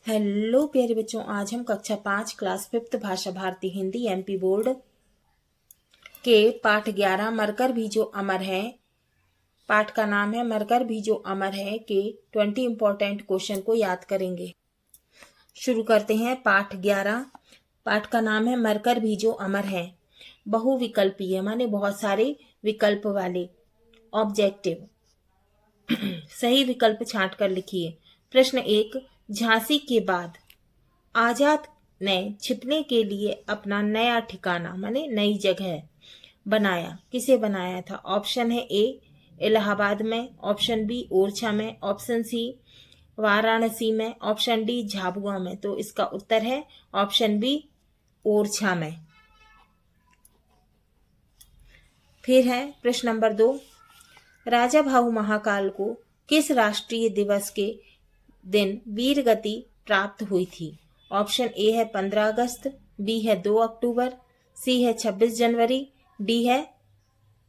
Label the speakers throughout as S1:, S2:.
S1: Hello प्यारे बच्चों, आज हम कक्षा 5 क्लास 5 भाषा भारती हिंदी एमपी बोर्ड के पाठ 11 मरकर भी जो अमर है, पाठ का नाम है मरकर भी जो अमर है के 20 इंपॉर्टेंट क्वेश्चन को याद करेंगे। शुरू करते हैं। पाठ 11, पाठ का नाम है मरकर भी जो अमर है। बहुविकल्पीय माने बहुत सारे विकल्प वाले। ऑब्जेक्टिव, सही विकल्प छांट कर लिखिए। प्रश्न 1, झांसी के बाद आजाद ने छिपने के लिए अपना नया ठिकाना माने नई जगह बनाया। किसे बनाया था? ऑप्शन है ए इलाहाबाद में, ऑप्शन बी ओरछा में, ऑप्शन सी वाराणसी में, ऑप्शन डी झाबुआ में। तो इसका उत्तर है ऑप्शन बी ओरछा में। फिर है प्रश्न नंबर 2, राजा भाऊ महाकाल को किस राष्ट्रीय दिवस के दिन वीर गति प्राप्त हुई थी? ऑप्शन ए है 15 अगस्त, बी है 2 अक्टूबर, सी है 26 जनवरी, डी है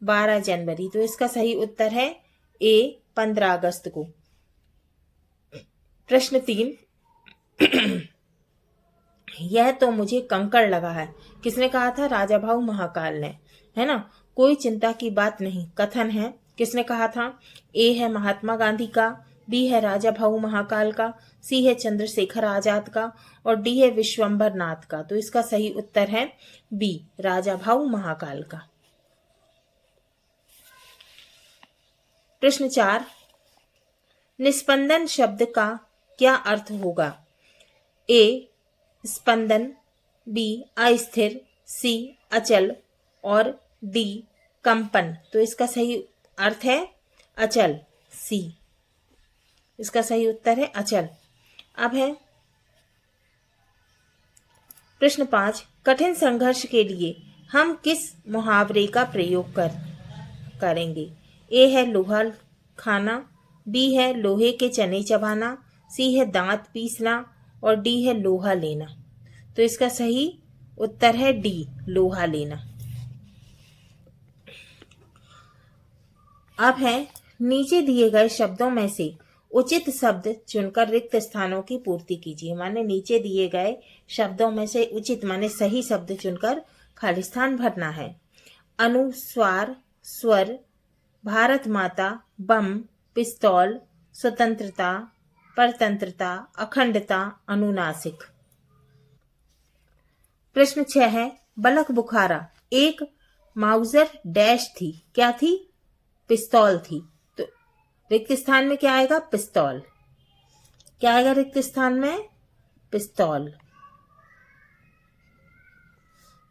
S1: 12 जनवरी। तो इसका सही उत्तर है ए 15 अगस्त को। प्रश्न 3, यह तो मुझे कंकड़ लगा है। किसने कहा था? राजा भाऊ महाकाल ने, है ना। कोई चिंता की बात नहीं कथन है। किसने कहा था? ए है महात्मा गांधी का, बी है राजा भाऊ महाकाल का, सी है चंद्रशेखर आजाद का और डी है विश्वंभर नाथ का। तो इसका सही उत्तर है बी राजा भाऊ महाकाल का। प्रश्न 4, निस्पंदन शब्द का क्या अर्थ होगा? ए स्पंदन, बी अस्थिर, सी अचल और डी कंपन। तो इसका सही अर्थ है अचल, सी। इसका सही उत्तर है अचल। अब है प्रश्न 5, कठिन संघर्ष के लिए हम किस मुहावरे का प्रयोग करेंगे? ए है लोहा खाना, बी है लोहे के चने चबाना, सी है दांत पीसना और डी है लोहा लेना। तो इसका सही उत्तर है डी लोहा लेना। अब है नीचे दिए गए शब्दों में से उचित शब्द चुनकर रिक्त स्थानों की पूर्ति कीजिए। माने नीचे दिए गए शब्दों में से उचित माने सही शब्द चुनकर खाली स्थान भरना है। अनुस्वार, स्वर, भारत माता, बम, पिस्तौल, स्वतंत्रता, परतंत्रता, अखंडता, अनुनासिक। प्रश्न 6 है, बलक बुखारा एक माउजर डैश थी। क्या थी? पिस्तौल थी। तो रिक्त स्थान में क्या आएगा? पिस्तौल। क्या आएगा रिक्त स्थान में? पिस्तौल।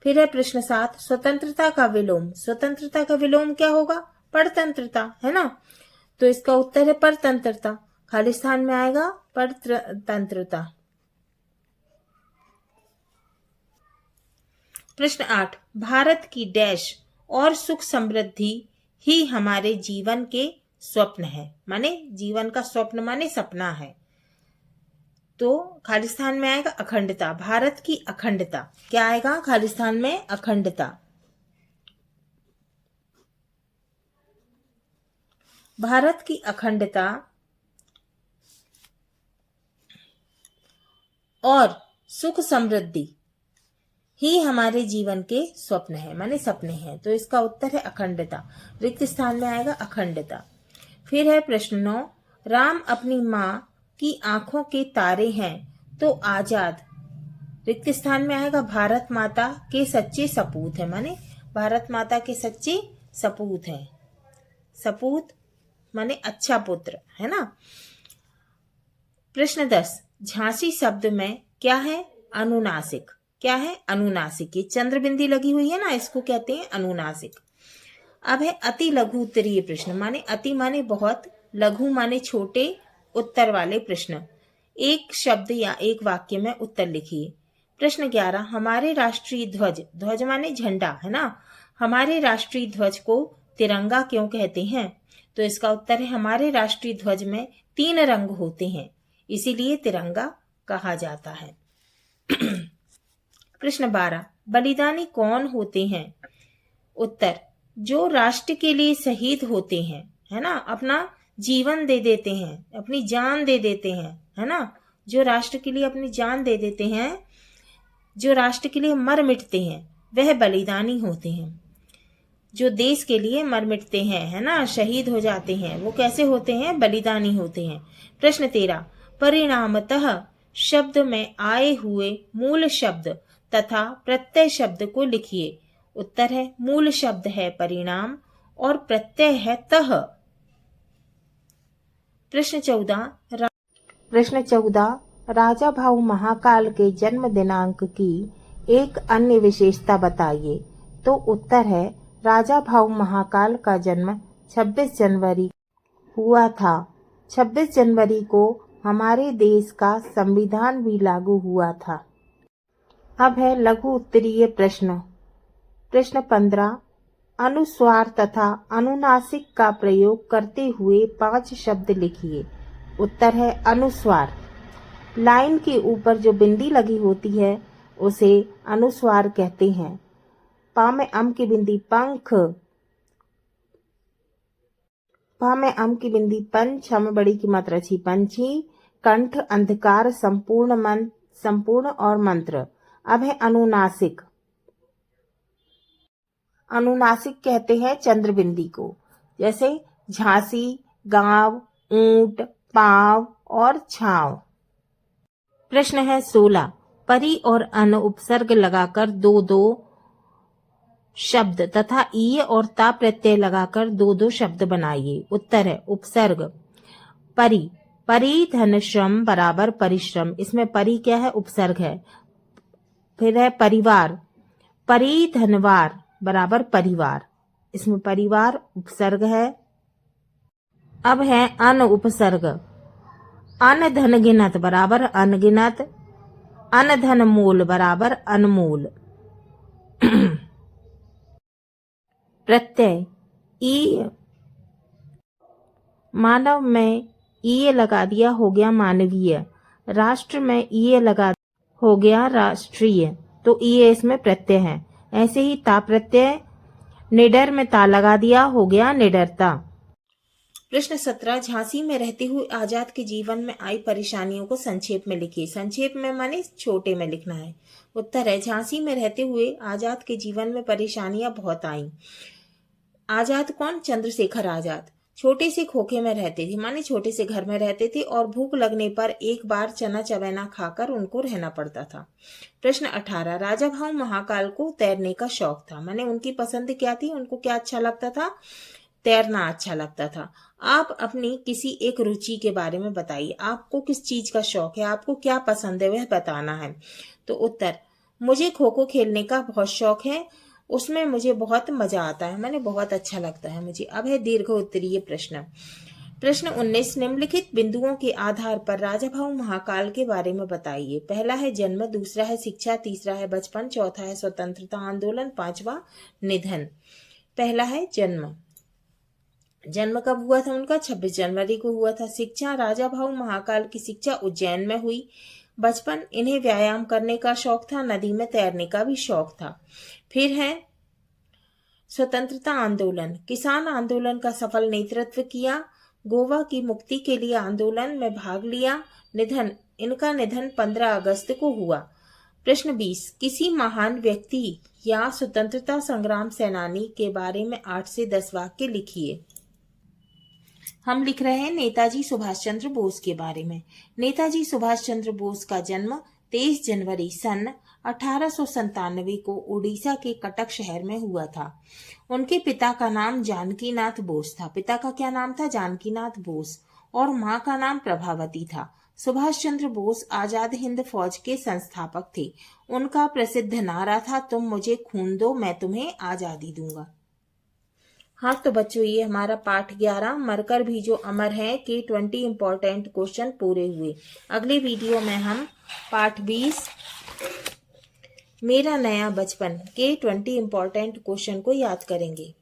S1: फिर है प्रश्न 7, स्वतंत्रता का विलोम। स्वतंत्रता का विलोम क्या होगा? परतंत्रता, है ना। तो इसका उत्तर है परतंत्रता। खाली स्थान में आएगा परतंत्रता। प्रश्न 8, भारत की डैश और सुख समृद्धि ही हमारे जीवन के स्वप्न है। माने जीवन का स्वप्न माने सपना है। तो खाली स्थान में आएगा अखंडता। भारत की अखंडता। क्या आएगा खाली स्थान में? अखंडता। भारत की अखंडता और सुख समृद्धि ही हमारे जीवन के स्वप्न है माने सपने हैं। तो इसका उत्तर है अखंडता। रिक्त स्थान में आएगा अखंडता। फिर है प्रश्न 9, राम अपनी माँ की आंखों के तारे हैं तो आजाद। रिक्त स्थान में आएगा भारत माता के सच्चे सपूत है। माने भारत माता के सच्चे सपूत हैं। सपूत माने अच्छा पुत्र, है ना। प्रश्न 10, झांसी शब्द में क्या है? अनुनासिक। क्या है? अनुनासिक। ये चंद्र बिंदी लगी हुई है ना, इसको कहते हैं अनुनासिक। अब है अति लघु उत्तरीय प्रश्न। माने अति माने बहुत, लघु माने छोटे, उत्तर वाले प्रश्न। एक शब्द या एक वाक्य में उत्तर लिखिए। प्रश्न 11, हमारे राष्ट्रीय ध्वज, ध्वज माने झंडा, है ना। हमारे राष्ट्रीय ध्वज को तिरंगा क्यों कहते हैं? तो इसका उत्तर है हमारे राष्ट्रीय ध्वज में 3 रंग होते हैं, इसीलिए तिरंगा कहा जाता है। प्रश्न 12, बलिदानी कौन होते हैं? उत्तर, जो राष्ट्र के लिए शहीद होते हैं, है ना। अपना जीवन दे देते हैं, अपनी जान दे देते हैं, है ना। जो राष्ट्र के लिए अपनी जान दे देते हैं, जो राष्ट्र के लिए मर मिटते हैं, वह बलिदानी होते हैं। जो देश के लिए मर मिटते हैं, है ना, शहीद हो जाते हैं, वो कैसे होते हैं? बलिदानी होते हैं। प्रश्न 13, परिणामतः शब्द में आए हुए मूल शब्द तथा प्रत्यय शब्द को लिखिए। उत्तर है मूल शब्द है परिणाम और प्रत्यय है तः। प्रश्न 14, राजा भाऊ महाकाल के जन्म दिनांक की एक अन्य विशेषता बताइए। तो उत्तर है राजा भाऊ महाकाल का जन्म 26 जनवरी हुआ था। 26 जनवरी को हमारे देश का संविधान भी लागू हुआ था। अब है लघु उत्तरीय प्रश्न। प्रश्न 15, अनुस्वार तथा अनुनासिक का प्रयोग करते हुए 5 शब्द लिखिए। उत्तर है अनुस्वार। लाइन के ऊपर जो बिंदी लगी होती है उसे अनुस्वार कहते हैं। पा में अम की बिंदी पंख, पा में अम की बिंदी पंच, छ में बड़ी की मात्रा छी पंछी, कंठ, अंधकार, संपूर्ण और मंत्र। अब है अनुनासिक। अनुनासिक कहते हैं चंद्र बिंदी को, जैसे झांसी, गांव, ऊंट, पांव और छांव। प्रश्न है 16, परी और अन उपसर्ग लगाकर 2-2 शब्द तथा ई और ता प्रत्यय लगाकर 2-2 शब्द बनाइए। उत्तर है उपसर्ग। परी, परी धन श्रम बराबर परिश्रम, इसमें परी क्या है? उपसर्ग है। फिर है परिवार, परी धनवार बराबर परिवार, इसमें परिवार उपसर्ग है। अब है अन उपसर्ग, अन धन गिनत बराबर अनगिनत, अन धन मूल बराबर अनमूल। प्रत्यय ई, मानव में ई लगा दिया हो गया मानवीय, राष्ट्र में ई लगा हो गया राष्ट्रीय, तो ई इसमें प्रत्यय है। ऐसे ही ता प्रत्यय, निडर में ता लगा दिया हो गया निडरता। प्रश्न 17, झांसी में रहते हुए आजाद के जीवन में आई परेशानियों को संक्षेप में लिखिए। संक्षेप में माने छोटे में लिखना है। उत्तर है झांसी में रहते हुए आजाद के जीवन में परेशानियां बहुत आईं। आजाद कौन? चंद्रशेखर आजाद। छोटे से खोखे में रहते थे, माने छोटे से घर में रहते थे और भूख लगने पर एक बार चना चवैना खाकर उनको रहना पड़ता था। प्रश्न 18, राजा भाऊ महाकाल को तैरने का शौक था, माने उनकी पसंद क्या थी? उनको क्या अच्छा लगता था? तैरना अच्छा लगता था। आप अपनी किसी एक रुचि के बारे में बताइए। आपको किस चीज का शौक है? आपको क्या पसंद है वह बताना है। तो उत्तर, मुझे खो खो खेलने का बहुत शौक है, उसमें मुझे बहुत मजा आता है, मैंने बहुत अच्छा लगता है मुझे। अब है दीर्घ उत्तरीय प्रश्न। प्रश्न 19, निम्नलिखित बिंदुओं के आधार पर राजा भाऊ महाकाल के बारे में बताइए। पहला है जन्म, दूसरा है शिक्षा, तीसरा है बचपन, चौथा है स्वतंत्रता आंदोलन, पांचवा निधन। पहला है जन्म। जन्म कब हुआ था उनका? 26 जनवरी को हुआ था। शिक्षा, राजा भाऊ महाकाल की शिक्षा उज्जैन में हुई। बचपन, इन्हें व्यायाम करने का शौक था, नदी में तैरने का भी शौक था। फिर है स्वतंत्रता आंदोलन, किसान आंदोलन का सफल नेतृत्व किया। गोवा की मुक्ति के लिए आंदोलन में भाग लिया। निधन, इनका निधन 15 अगस्त को हुआ। प्रश्न 20, किसी महान व्यक्ति या स्वतंत्रता संग्राम सेनानी के बारे में 8 से 10 वाक्य लिखिए। हम लिख रहे हैं नेताजी सुभाष चंद्र बोस के बारे में। नेताजी सुभाष चंद्र बोस का जन्म 23 जनवरी सन 1897 को उड़ीसा के कटक शहर में हुआ था। उनके पिता का नाम जानकीनाथ बोस था। पिता का क्या नाम था? जानकीनाथ बोस। और मां का नाम प्रभावती था। सुभाष चंद्र बोस आजाद हिंद फौज के संस्थापक थे। उनका प्रसिद्ध नारा था, तुम मुझे खून दो मैं तुम्हें आजादी दूंगा। हाँ तो बच्चों, ये हमारा पाठ 11 मरकर भी जो अमर है के 20 इम्पोर्टेंट क्वेश्चन पूरे हुए। अगले वीडियो में हम पाठ 20 मेरा नया बचपन के 20 इम्पोर्टेंट क्वेश्चन को याद करेंगे।